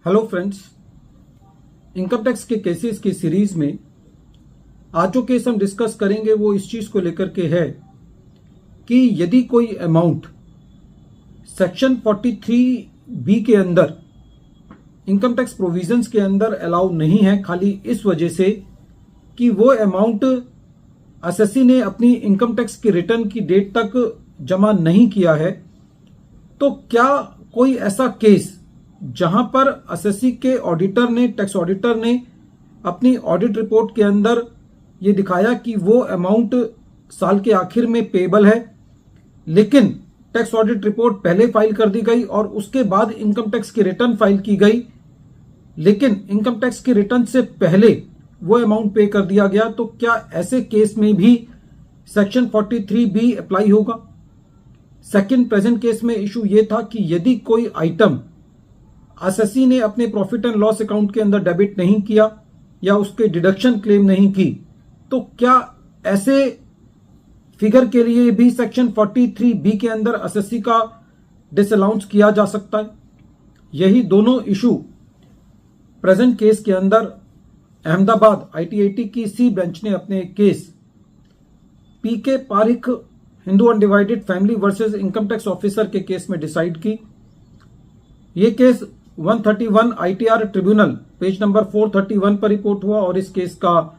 Hello friends, income tax के cases की series में आज जो केस हम डिस्कस करेंगे वो इस चीज को लेकर के है कि यदि कोई अमाउंट सेक्शन 43B के अंदर इनकम टैक्स प्रोविजंस के अंदर अलाउ नहीं है, खाली इस वजह से कि वो अमाउंट एसएससी ने अपनी इनकम टैक्स की रिटर्न की डेट तक जमा नहीं किया है, तो क्या कोई ऐसा केस जहां पर एसएससी के ऑडिटर ने, टैक्स ऑडिटर ने अपनी ऑडिट रिपोर्ट के अंदर ये दिखाया कि वो अमाउंट साल के आखिर में पेएबल है, लेकिन टैक्स ऑडिट रिपोर्ट पहले फाइल कर दी गई और उसके बाद इनकम टैक्स की रिटर्न फाइल की गई, लेकिन इनकम टैक्स की रिटर्न से पहले वो अमाउंट पे कर दिया गया, तो क्या ऐसे केस में भी सेक्शन 43B अप्लाई होगा? सेकंड, प्रेजेंट केस में इशू ये था कि यदि कोई आइटम एसएससी ने अपने प्रॉफिट एंड लॉस अकाउंट के अंदर डेबिट नहीं किया या उसके डिडक्शन क्लेम नहीं की, तो क्या ऐसे फिगर के लिए भी सेक्शन 43B के अंदर एसएससी का डिसअलाउंस किया जा सकता है? यही दोनों इशू प्रेजेंट केस के अंदर अहमदाबाद ITAT की सी बेंच ने अपने case PK Parikh Hindu undivided family versus income tax officer के केस में डिसाइड की। यह case 131 ITR tribunal page number 431 पर रिपोर्ट हुआ और इस केस का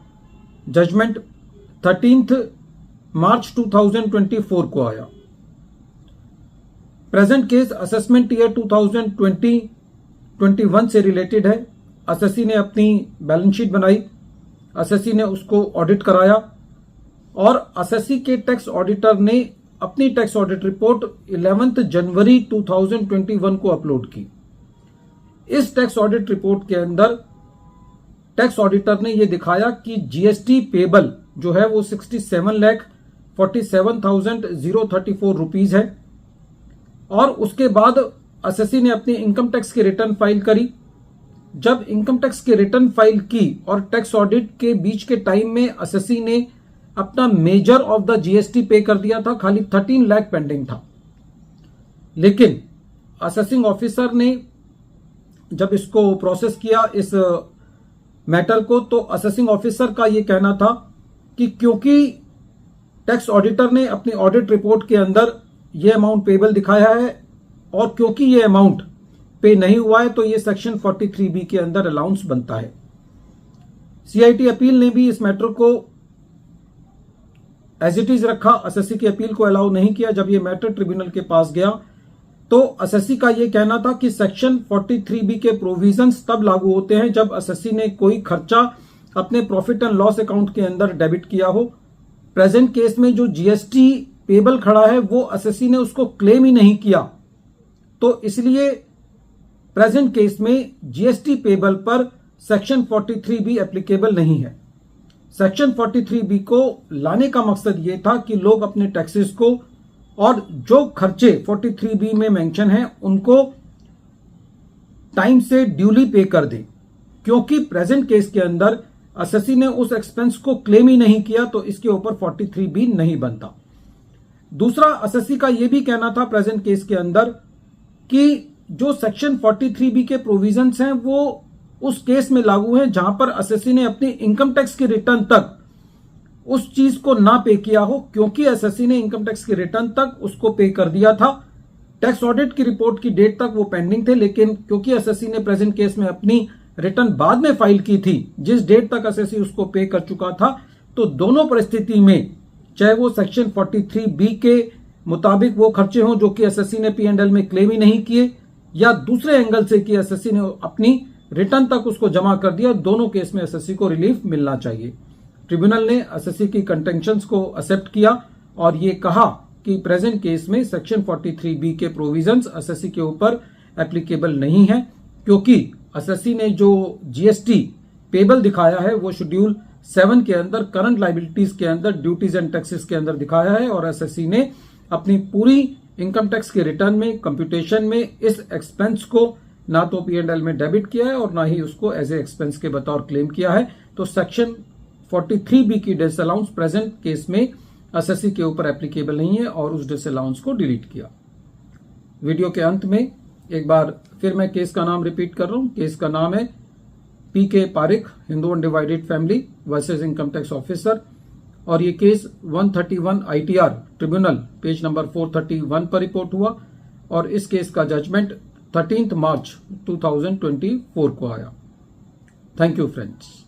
जजमेंट 13 मार्च 2024 को आया। प्रेजेंट केस असेसमेंट ईयर 2020-21 से रिलेटेड है। एसएससी ने अपनी बैलेंस शीट बनाई, एसएससी ने उसको ऑडिट कराया और एसएससी के टैक्स ऑडिटर ने अपनी टैक्स ऑडिट रिपोर्ट 11 जनवरी 2021 को अपलोड की। इस टैक्स ऑडिट रिपोर्ट के अंदर टैक्स ऑडिटर ने यह दिखाया कि जीएसटी पेबल जो है वो 67,47,034 रुपीज है और उसके बाद एसएससी ने अपनी इनकम टैक्स की रिटर्न फाइल करी। जब इनकम टैक्स की रिटर्न फाइल की और टैक्स ऑडिट के बीच के टाइम में एसएससी ने अपना मेजर ऑफ द जीएसटी पे कर दिया था, खाली 13 लाख पेंडिंग था। लेकिन असेसिंग ऑफिसर ने जब इसको प्रोसेस किया इस मैटर को, तो असेसिंग ऑफिसर का यह कहना था कि क्योंकि टैक्स ऑडिटर ने अपनी ऑडिट रिपोर्ट के अंदर यह अमाउंट पेबल दिखाया है और क्योंकि यह अमाउंट पे नहीं हुआ है, तो यह सेक्शन 43B के अंदर अलाउंस बनता है। CIT अपील ने भी इस मैटर को एज इट इज रखा, एसएससी की अपील को अलाउ नहीं किया। जब यह मैटर ट्रिब्यूनल के पास गया तो एसएससी का यह कहना था कि सेक्शन 43B के प्रोविजंस तब लागू होते हैं जब एसएससी ने कोई खर्चा अपने प्रॉफिट एंड लॉस अकाउंट के अंदर डेबिट किया हो। प्रेजेंट केस में जो जीएसटी पेबल खड़ा है वो एसएससी ने उसको क्लेम ही नहीं किया, तो इसलिए प्रेजेंट केस में जीएसटी पेबल पर सेक्शन 43B एप्लीकेबल नहीं है। सेक्शन 43B को लाने का मकसद यह था कि लोग अपने टैक्सेस को और जो खर्चे 43B में मेंशन हैं उनको टाइम से ड्यूली पे कर दें, क्योंकि प्रेजेंट केस के अंदर एसएससी ने उस एक्सपेंस को क्लेम ही नहीं किया, तो इसके ऊपर 43B नहीं बनता। दूसरा, एसएससी का यह भी कहना था प्रेजेंट केस के अंदर कि जो सेक्शन 43B के प्रोविजंस हैं वो उस केस में लागू है जहां पर एसएससी ने अपनी इनकम टैक्स की रिटर्न तक उस चीज को ना पे किया हो, क्योंकि एसएससी ने इनकम टैक्स की रिटर्न तक उसको पे कर दिया था। टैक्स ऑडिट की रिपोर्ट की डेट तक वो पेंडिंग थे, लेकिन क्योंकि एसएससी ने प्रेजेंट केस में अपनी रिटर्न बाद में फाइल की थी, जिस डेट तक एसएससी उसको पे कर चुका था, तो दोनों परिस्थिति में चाहे वो सेक्शन 43B के मुताबिक वो खर्चे हों जो कि एसएससी ने P&L में क्लेम ही नहीं किए, या दूसरे एंगल से कि एसएससी ने अपनी रिटर्न तक उसको जमा कर दिया, दोनों केस में एसएससी को रिलीफ मिलना चाहिए। ट्रिब्यूनल ने एसएससी की कंटेंशंस को एक्सेप्ट किया और ये कहा कि प्रेजेंट केस में सेक्शन 43B के प्रोविजंस एसएससी के ऊपर एप्लीकेबल नहीं है, क्योंकि एसएससी ने जो जीएसटी पेबल दिखाया है वो शेड्यूल 7 के अंदर करंट लायबिलिटीज के अंदर ड्यूटीज एंड टैक्सेस के अंदर दिखाया है और एसएससी ने अपनी पूरी इनकम टैक्स के रिटर्न में, कंप्यूटेशन में इस एक्सपेंस को ना तो P&L में डेबिट किया है और ना ही उसको एज ए एक्सपेंस के बतौर क्लेम किया है। तो सेक्शन 43B की डिसअलाउंस प्रेजेंट केस में एसएससी के ऊपर एप्लीकेबल नहीं है और उस डिसअलाउंस को डिलीट किया। वीडियो के अंत में एक बार फिर मैं केस का नाम रिपीट कर रहा हूं। केस का नाम है PK Pareek, Hindu undivided family versus income tax officer, और ये case 131 ITR tribunal page number 431 पर रिपोर्ट हुआ और इस केस का जजमेंट 13 मार्च 2024 को आया। Thank you friends.